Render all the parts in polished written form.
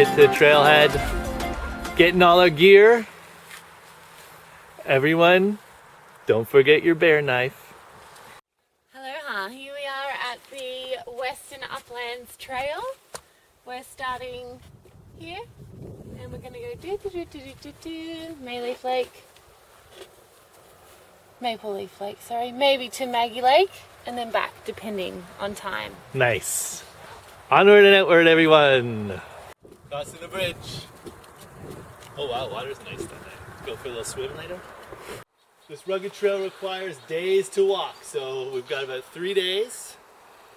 it to the trailhead, getting all our gear. Everyone, don't forget your bear knife. Aloha, here we are at the Western Uplands Trail. We're starting here and we're gonna go Maple Leaf Lake, sorry, maybe to Maggie Lake and then back depending on time. Nice. Onward and outward, everyone. Crossing the bridge. Oh wow, water's nice down there. Go for a little swim later. This rugged trail requires days to walk, so we've got about 3 days.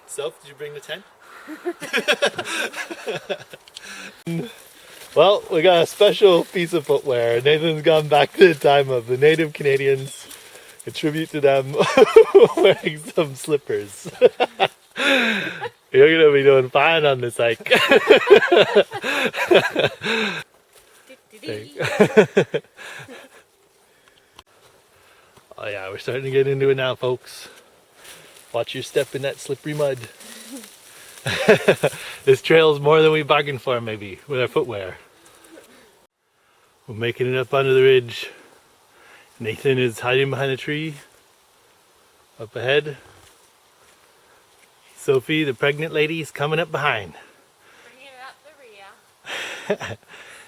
Soph, did you bring the tent? Well, we got a special piece of footwear. Nathan's gone back to the time of the native Canadians. A tribute to them wearing some slippers. You're gonna be doing fine on this hike. Oh yeah, we're starting to get into it now, folks. Watch your step in that slippery mud. This trail is more than we bargained for, maybe, with our footwear. We're making it up onto the ridge. Nathan is hiding behind a tree up ahead. Sophie, the pregnant lady, is coming up behind. Bringing it up the rear.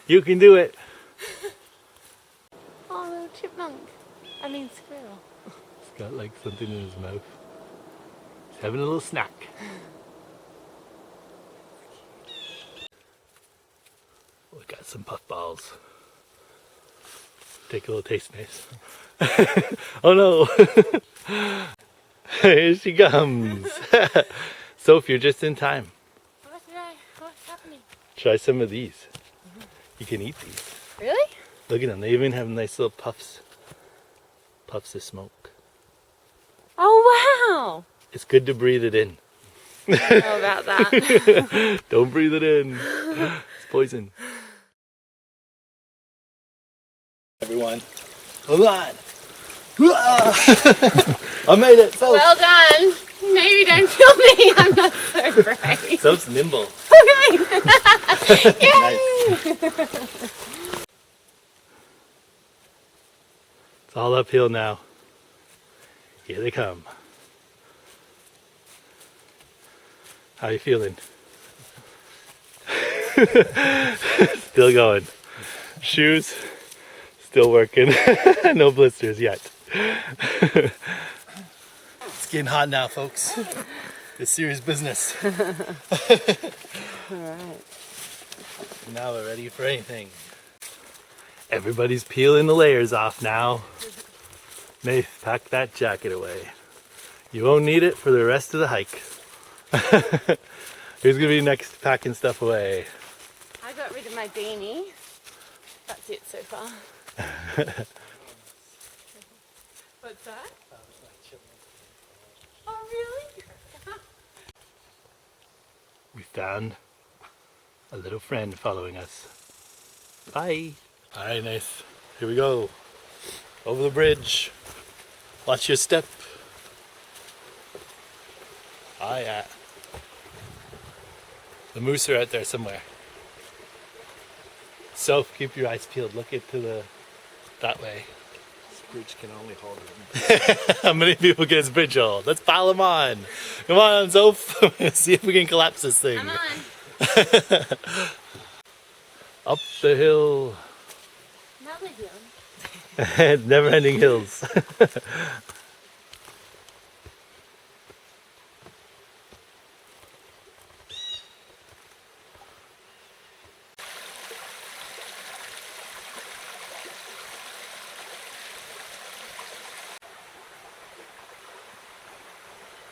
You can do it. Oh, little chipmunk. I mean squirrel. He's got like something in his mouth. He's having a little snack. We got some puffballs. Take a little taste, nice. Oh no! Here she comes. Sophie, you're just in time. What's happening? Try some of these. You can eat these. Really? Look at them. They even have nice little puffs. Puffs of smoke. Oh wow! It's good to breathe it in. I don't know about that. Don't breathe it in. It's poison. Everyone, hold on. I made it. Soph. Well done. Maybe don't kill me. I'm not so brave. Soph's nimble. Okay. Yay! Nice. It's all uphill now. Here they come. How you feeling? Still going. Shoes, still working. No blisters yet. It's getting hot now, folks. It's serious business. Alright. Now we're ready for anything. Everybody's peeling the layers off now. Nath, pack that jacket away. You won't need it for the rest of the hike. Who's gonna be next packing stuff away? I got rid of my beanie. That's it so far. What's that? Oh really? We found a little friend following us. Bye. Alright, Nath. Here we go. Over the bridge. Watch your step. Ah, yeah. The moose are out there somewhere. Soph, keep your eyes peeled. Look into that way. This bridge can only hold him. How many people get this bridge hold? Let's pile them on. Come on, Soph. See if we can collapse this thing. I'm on. Up the hill. Another hill. Never-ending hills.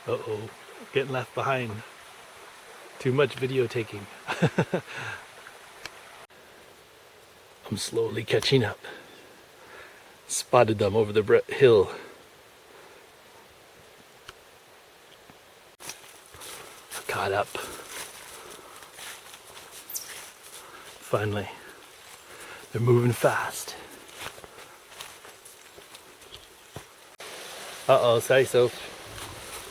Uh-oh, getting left behind. Too much video taking. I'm slowly catching up. Spotted them over the hill. Caught up. Finally. They're moving fast. Uh-oh, sorry, Soph.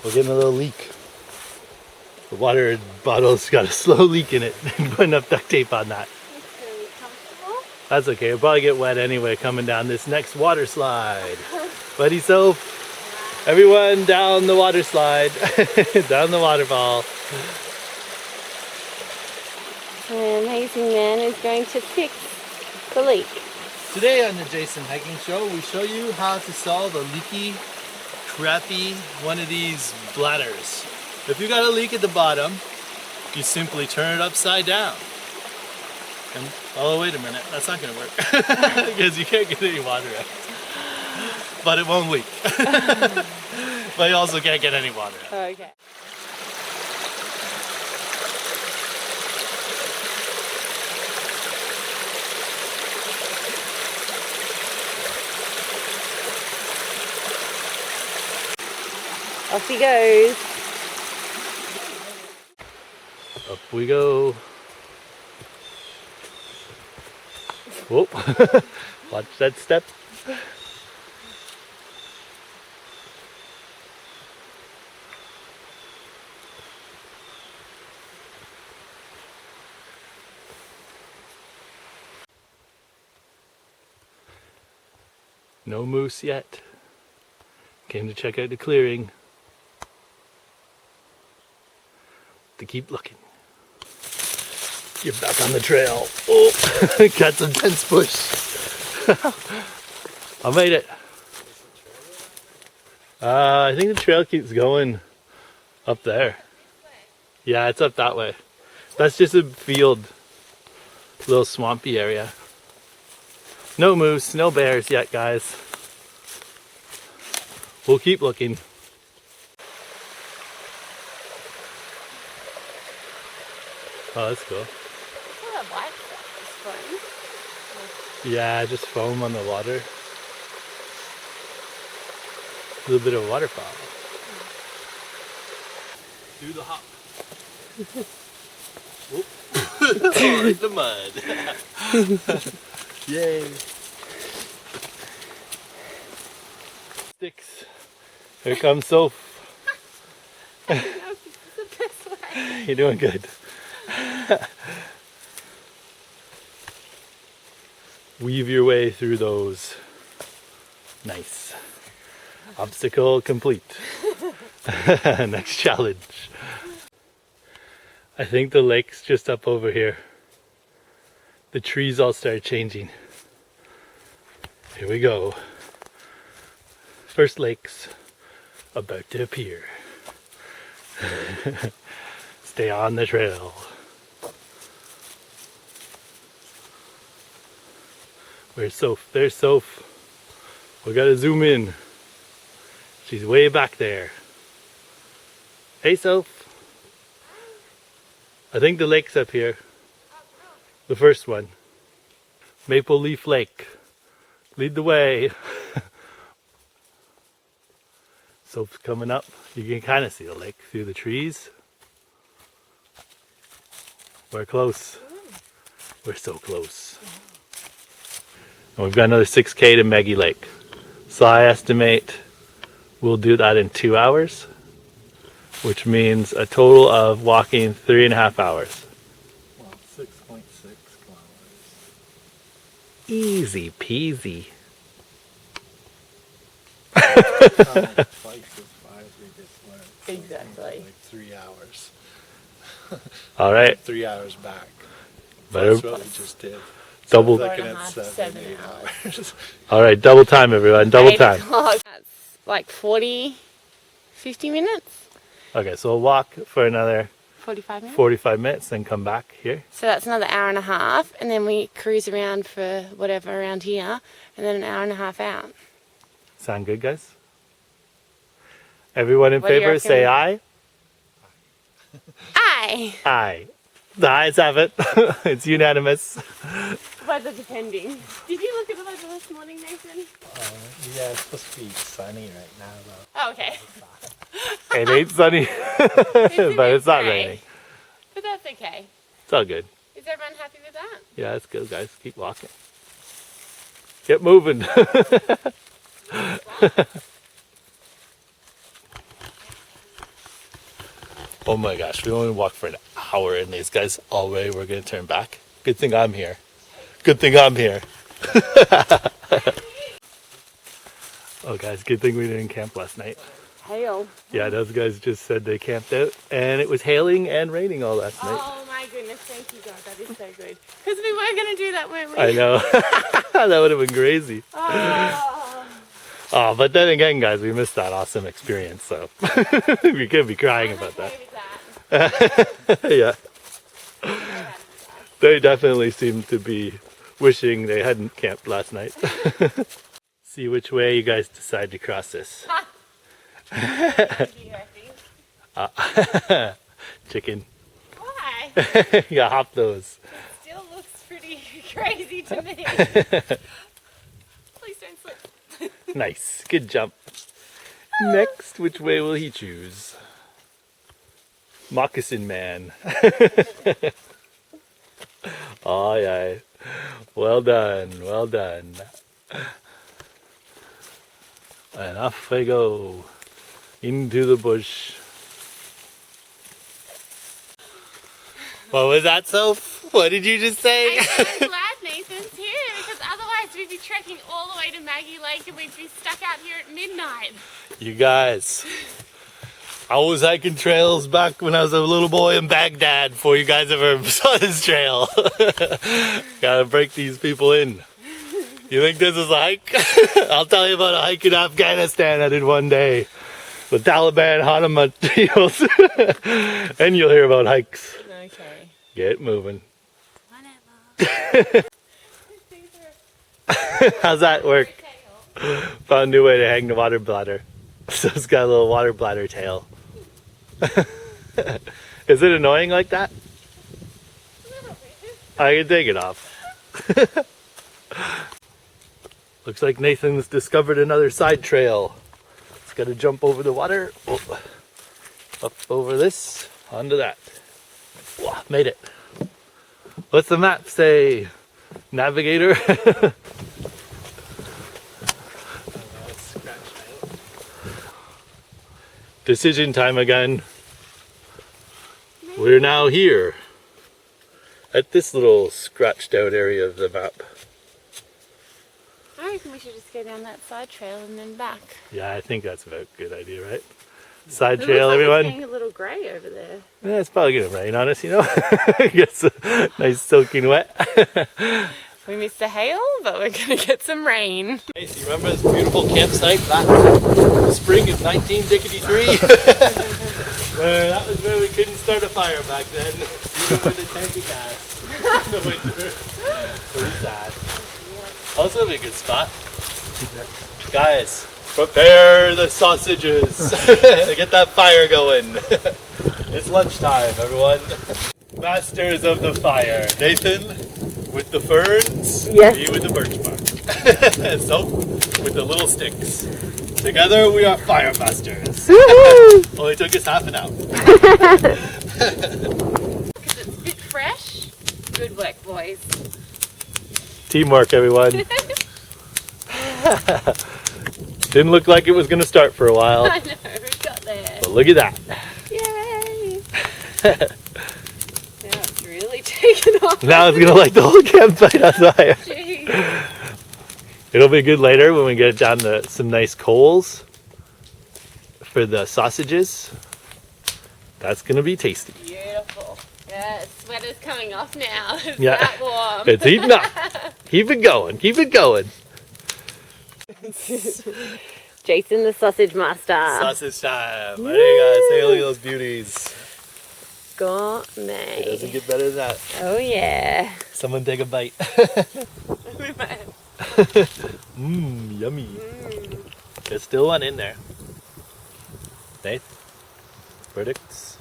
We're getting a little leak. The water bottle's got a slow leak in it. Put enough duct tape on that. That's okay. We'll probably get wet anyway coming down this next water slide. Buddy Soph, everyone down the water slide, down the waterfall. The amazing man is going to fix the leak. Today on the Jason Hiking Show, we show you how to solve a leaky, crappy one of these bladders. If you got a leak at the bottom, you simply turn it upside down. And, oh wait a minute, that's not going to work because you can't get any water out. But it won't leak. But you also can't get any water out. Okay. Off he goes. Up we go. Whoop. Watch that step. No moose yet. Came to check out the clearing. To keep looking. You're back on the trail. Oh, got some dense bush. I made it. I think the trail keeps going up there. Yeah, it's up that way. That's just a field, little swampy area. No moose, no bears yet, guys. We'll keep looking. Oh, that's cool. Oh, that white stuff is fun. Yeah, just foam on the water. A little bit of waterfall. Do the hop. Whoop. Oh, in the mud. Yay. Sticks. Here comes Soph. You're doing good. Weave your way through those. Nice. Obstacle complete. Next challenge. I think the lake's just up over here. The trees all start changing. Here we go. First lake's about to appear. Stay on the trail. Where's Soph? There's Soph. We gotta zoom in. She's way back there. Hey Soph. I think the lake's up here. The first one. Maple Leaf Lake. Lead the way. Soph's coming up. You can kind of see the lake through the trees. We're close. We're so close. And we've got another 6K to Maggie Lake. So I estimate we'll do that in 2 hours, which means a total of walking 3.5 hours. Well, 6.6 kilometers. Easy peasy. Twice as far as we just went. So Exactly. like 3 hours. All right. 3 hours back. Better That's what we just did. double. So looking at 4.5, 7, 8 7 hours. All right, double time, everyone. Double 8 time. o'clock. That's like 40, 50 minutes? Okay, so we'll walk for another 45 minutes? 45 minutes, then come back here. So that's another hour and a half, and then we cruise around for whatever around here, and then an hour and a half out. Sound good, guys? Everyone in What do you favor, say reckon? aye. Aye! Aye. The ayes have it. It's unanimous. Weather depending. Did you look at the weather this morning, Nathan? Yeah, it's supposed to be sunny right now, though. Oh, okay. It ain't sunny, but it's not raining. But that's okay. It's all good. Is everyone happy with that? Yeah, it's good, guys. Keep walking. Get moving. Oh my gosh, we only walked for an hour and these guys all the way. We're going to turn back. Good thing I'm here. Good thing I'm here. Oh guys, good thing we didn't camp last night. Hail. Yeah, those guys just said they camped out and it was hailing and raining all last night. Oh my goodness, thank you God, that is so good. Because we were going to do that, weren't we? I know. That would have been crazy. Oh, but then again, guys, we missed that awesome experience, so we could be crying about that. Yeah. They definitely seem to be wishing they hadn't camped last night. See which way you guys decide to cross this. Chicken. Why? You gotta hop those. It still looks pretty crazy to me. Please don't slip. Nice. Good jump. Next, which way will he choose? Moccasin man. Oh, yeah. Well done. Well done. And off I go. Into the bush. What was that, Soph? What did you just say? I'm so glad Nathan's here because otherwise we'd be trekking all the way to Maggie Lake and we'd be stuck out here at midnight. You guys, I was hiking trails back when I was a little boy in Baghdad before you guys ever saw this trail. Gotta break these people in. You think this is a hike? I'll tell you about a hike in Afghanistan I did one day. The Taliban hot on my heels. And you'll hear about hikes. Okay. Get moving. Whatever. How's that work? Found a new way to hang the water bladder. So it's got a little water bladder tail. Is it annoying like that? I can take it off. Looks like Nathan's discovered another side trail. It's got to jump over the water. Oh. Up over this, onto that. Wow, made it. What's the map say? Navigator? Decision time again. We're now here at this little scratched out area of the map. I reckon we should just go down that side trail and then back. Yeah, I think that's about a good idea, right? Side It trail, looks like everyone. It's getting a little grey over there. Yeah, it's probably gonna rain on us, you know. Gets nice soaking wet. We missed the hail, but we're gonna get some rain. Hey, so you remember this beautiful campsite back spring of 1953? That was where we couldn't start a fire back then, even with a tank of gas in the winter. Pretty sad. Also a good spot. Guys, prepare the sausages. Get that fire going. It's lunchtime, everyone. Masters of the fire. Nathan with the ferns, Yes. me with the birch bark. And Soap with the little sticks. Together we are fire masters. Only took us half an hour. Because it's a bit fresh. Good work, boys. Teamwork, everyone. Didn't look like it was going to start for a while. I know, we got there. But look at that. Yay! Now it's really taken off. Now it's going to light the whole campsite on fire. Jeez. It'll be good later when we get down to some nice coals for the sausages. That's going to be tasty. Beautiful. Yeah, sweater's coming off now. It's Yeah. that warm. It's heating up. Keep it going. Keep it going. Jason the sausage master. Sausage time. There you guys. Take a look at those beauties. It doesn't Gourmet. get better than that. Oh yeah. Someone take a bite. We might. Mmm, yummy. There's still one in there. Nate? Verdicts?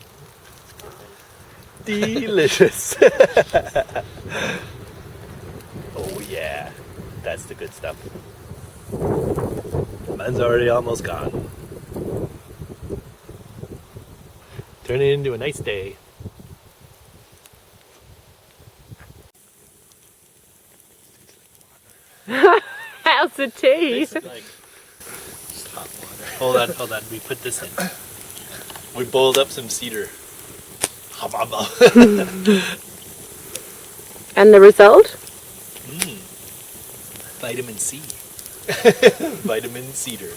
Delicious. Oh yeah. That's the good stuff. Mine's already almost gone. Turn it into a nice day. How's the tea? Tastes like just hot water. Hold on. We put this in. We boiled up some cedar. And the result? Vitamin C. Vitamin cedar.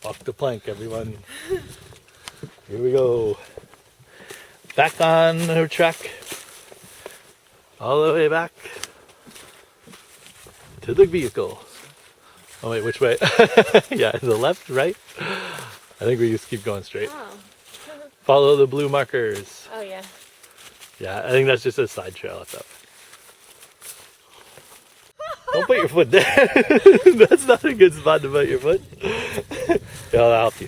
Off the plank, everyone. Here we go. Back on her track. All the way back to the vehicle. Oh wait, which way? Yeah, the left, right? I think we just keep going straight. Oh. Follow the blue markers. Oh yeah. Yeah, I think that's just a side trail. That's up. Don't put your foot there. That's not a good spot to put your foot. Yeah, I'll help you.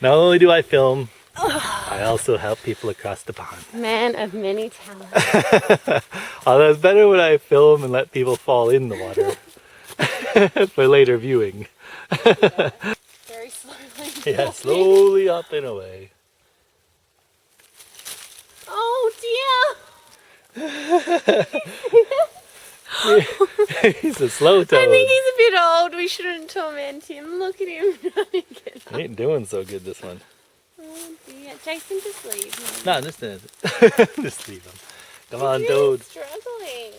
Not only do I film, I also help people across the pond. Man of many talents. Although it's better when I film and let people fall in the water for later viewing. Very slowly. Yeah, slowly up and away. Oh dear. He's a slow toad. I think he's a bit old. We shouldn't torment him. Look at him. He ain't doing so good this one. Oh dear. Jason, just leave him. No, just leave him. Come on, He's toad. struggling.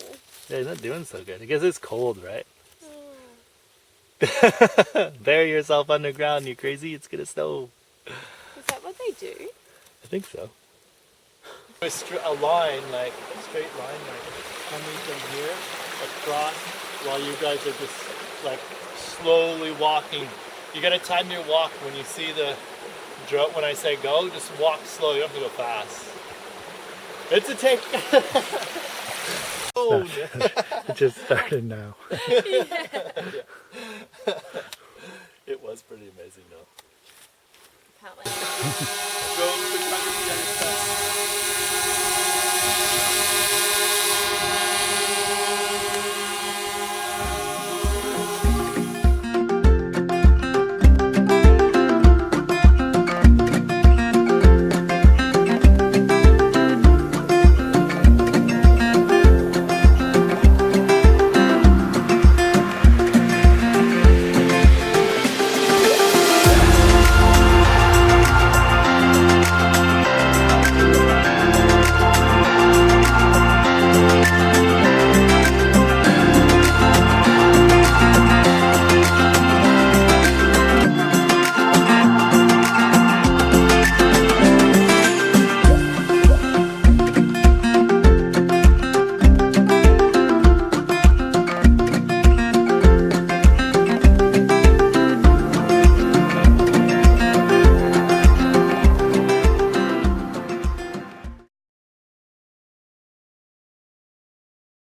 Yeah, he's not doing so good. I guess it's cold, right? Oh. Bury yourself underground, you crazy. It's gonna snow. Is that what they do? I think so. A line, like a straight line, like coming from here across while you guys are just like slowly walking. You gotta time your walk when you see the drone. When I say go, just walk slow. You don't have to go fast. It's a take. Oh, It just started now. It was pretty amazing though. Can't wait.